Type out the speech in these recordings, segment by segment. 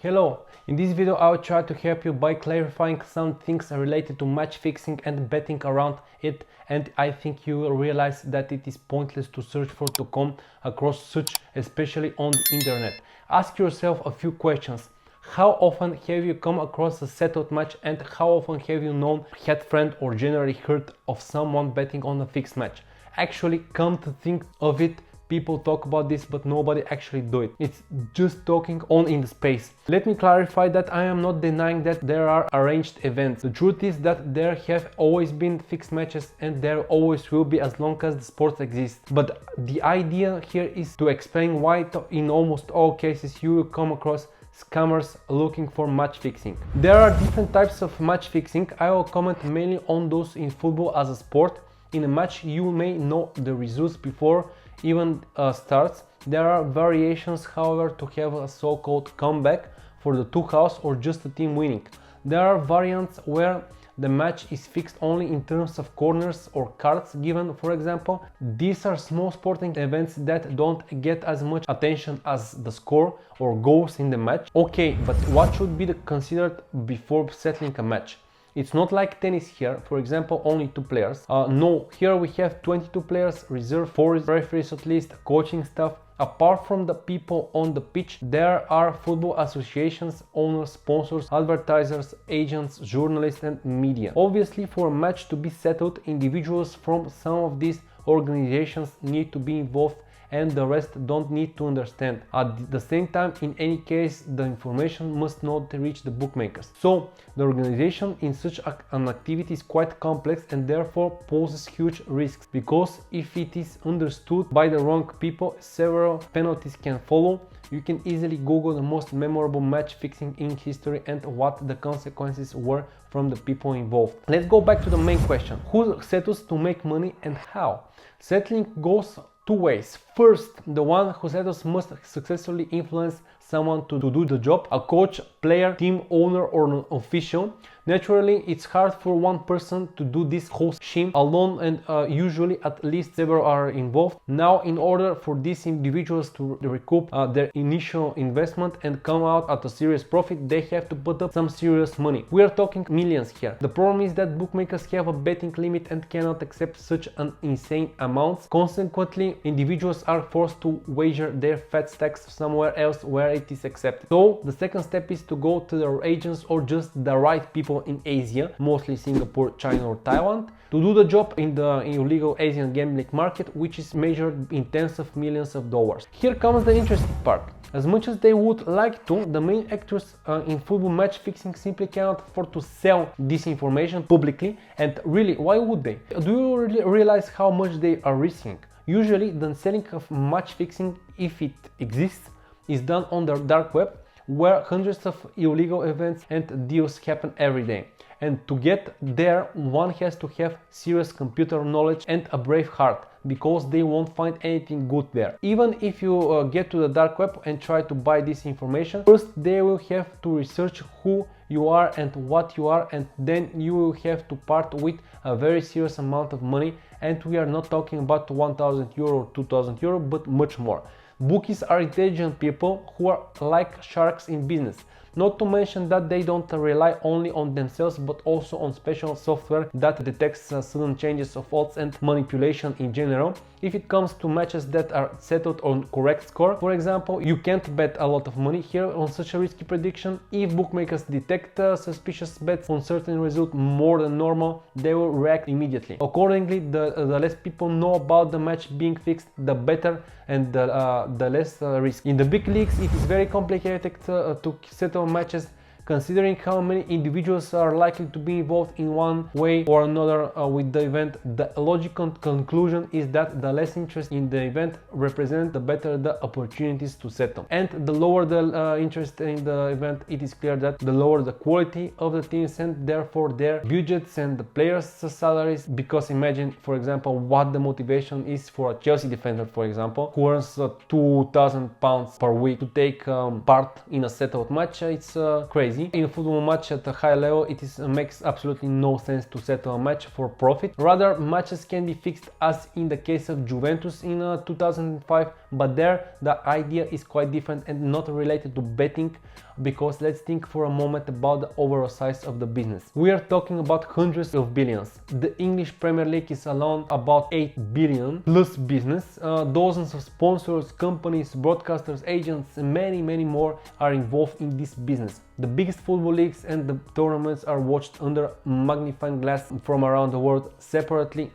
Hello, in this video I will try to help you by clarifying some things related to match fixing and betting around it, and I think you will realize that it is pointless to search for to come across such, especially on the internet. Ask yourself a few questions. How often have you come across a settled match, and how often have you known, had friend or generally heard of someone betting on a fixed match? Actually, come to think of it, people talk about this but nobody actually do it. It's just talking on in the space. Let me clarify that I am not denying that there are arranged events. The truth is that there have always been fixed matches and there always will be as long as the sport exists. But the idea here is to explain why in almost all cases you will come across scammers looking for match fixing. There are different types of match fixing. I will comment mainly on those in football as a sport. In a match you may know the results before even starts. There are variations, however, to have a so-called comeback for the two halves or just a team winning. There are variants where the match is fixed only in terms of corners or cards given, for example. These are small sporting events that don't get as much attention as the score or goals in the match. Okay, but what should be considered before settling a match? It's not like tennis here, for example, only 2 players. No, here we have 22 players, reserve 4 referees at least, coaching staff. Apart from the people on the pitch, there are football associations, owners, sponsors, advertisers, agents, journalists and media. Obviously, for a match to be settled, individuals from some of these organizations need to be involved and the rest don't need to understand. At the same time, in any case, the information must not reach the bookmakers. So, the organization in such an activity is quite complex and therefore poses huge risks, because if it is understood by the wrong people, several penalties can follow. You can easily Google the most memorable match fixing in history and what the consequences were from the people involved. Let's go back to the main question. Who settles to make money and how? Settling goes 2 ways. First, the one who settles must successfully influence someone to do the job, a coach, player, team owner or an official. Naturally, it's hard for one person to do this whole scheme alone, and usually at least several are involved. Now, in order for these individuals to recoup their initial investment and come out at a serious profit, they have to put up some serious money. We are talking millions here. The problem is that bookmakers have a betting limit and cannot accept such an insane amount. Consequently, individuals are forced to wager their fat stacks somewhere else where it is accepted. So the second step is to go to the agents or just the right people in Asia, mostly Singapore, China or Thailand, to do the job in the illegal Asian gambling market, which is measured in tens of millions of dollars. Here comes the interesting part. As much as they would like to, the main actors in football match fixing simply cannot afford to sell this information publicly, and really, why would they? Do you really realize how much they are risking? Usually, the selling of match fixing, if it exists, is done on the dark web, where hundreds of illegal events and deals happen every day. And to get there, one has to have serious computer knowledge and a brave heart, because they won't find anything good there. Even if you get to the dark web and try to buy this information, first they will have to research who you are and what you are, and then you will have to part with a very serious amount of money, and we are not talking about 1,000 euro or 2,000 euro, but much more. Bookies are intelligent people who are like sharks in business. Not to mention that they don't rely only on themselves but also on special software that detects sudden changes of odds and manipulation in general. If it comes to matches that are settled on correct score, for example, you can't bet a lot of money here on such a risky prediction. If bookmakers detect suspicious bets on certain result more than normal, they will react immediately. Accordingly, the less people know about the match being fixed, the better, and the less risk. In the big leagues, it is very complicated to settle matches, considering how many individuals are likely to be involved in one way or another with the event. The logical conclusion is that the less interest in the event represents, the better the opportunities to settle. And the lower the interest in the event, it is clear that the lower the quality of the teams and therefore their budgets and the players' salaries. Because imagine, for example, what the motivation is for a Chelsea defender, for example, who earns £2,000 per week to take part in a settled match. It's crazy. In a football match at a high level, it makes absolutely no sense to settle a match for profit. Rather, matches can be fixed, as in the case of Juventus in 2005, but there the idea is quite different and not related to betting because let's think for a moment about the overall size of the business. We are talking about hundreds of billions. The English Premier League is alone about 8 billion plus business. Dozens of sponsors, companies, broadcasters, agents, and many more are involved in this business. The biggest football leagues and the tournaments are watched under magnifying glass from around the world. Separately,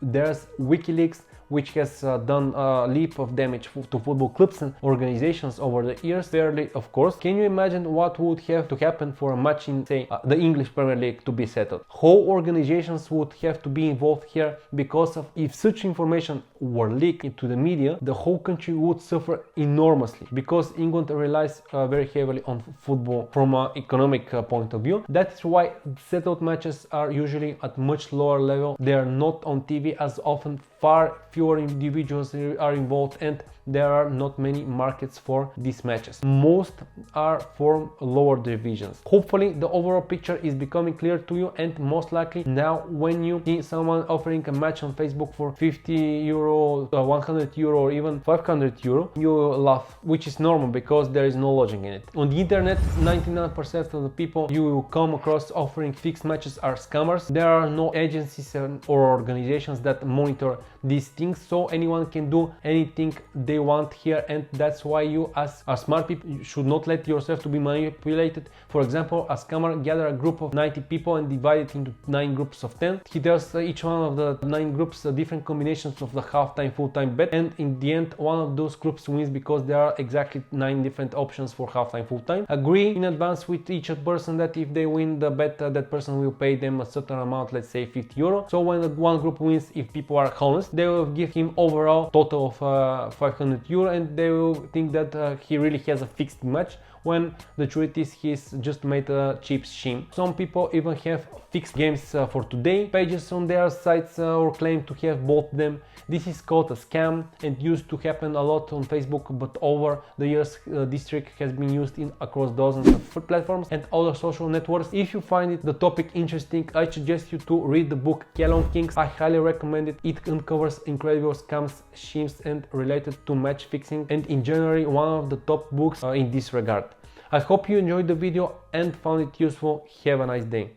there's WikiLeaks, which has done a leap of damage to football clubs and organizations over the years, fairly of course. Can you imagine what would have to happen for a match in, say, the English Premier League to be settled? Whole organizations would have to be involved here, because of if such information were leaked into the media, the whole country would suffer enormously, because England relies very heavily on football from an economic point of view. That is why settled matches are usually at much lower level. They are not on TV as often, far fewer individuals are involved, and there are not many markets for these matches. Most are from lower divisions. Hopefully the overall picture is becoming clear to you, and most likely now when you see someone offering a match on Facebook for 50 euro, 100 euro or even 500 euro, you laugh, which is normal because there is no logic in it. On the internet, 99% of the people you will come across offering fixed matches are scammers. There are no agencies or organizations that monitor these things, so anyone can do anything they want here, and that's why you as smart people should not let yourself to be manipulated. For example, a scammer gather a group of 90 people and divide it into 9 groups of 10. He tells each one of the 9 groups different combinations of the half-time, full-time bet, and in the end one of those groups wins because there are exactly 9 different options for half-time, full-time. Agree in advance with each person that if they win the bet, that person will pay them a certain amount, let's say 50 euro. So when one group wins, if people are honest, they will give him overall total of 500 euro, and they will think that he really has a fixed match, when the truth is he's just made a cheap scheme. Some people even have fixed games for today pages on their sites or claim to have bought them. This is called a scam and used to happen a lot on Facebook, but over the years this trick has been used across dozens of platforms and other social networks. If you find the topic interesting, I suggest you to read the book Kelon Kings. I highly recommend it. It uncovers incredible scams, schemes and related to match fixing, and in general one of the top books in this regard. I hope you enjoyed the video and found it useful. Have a nice day.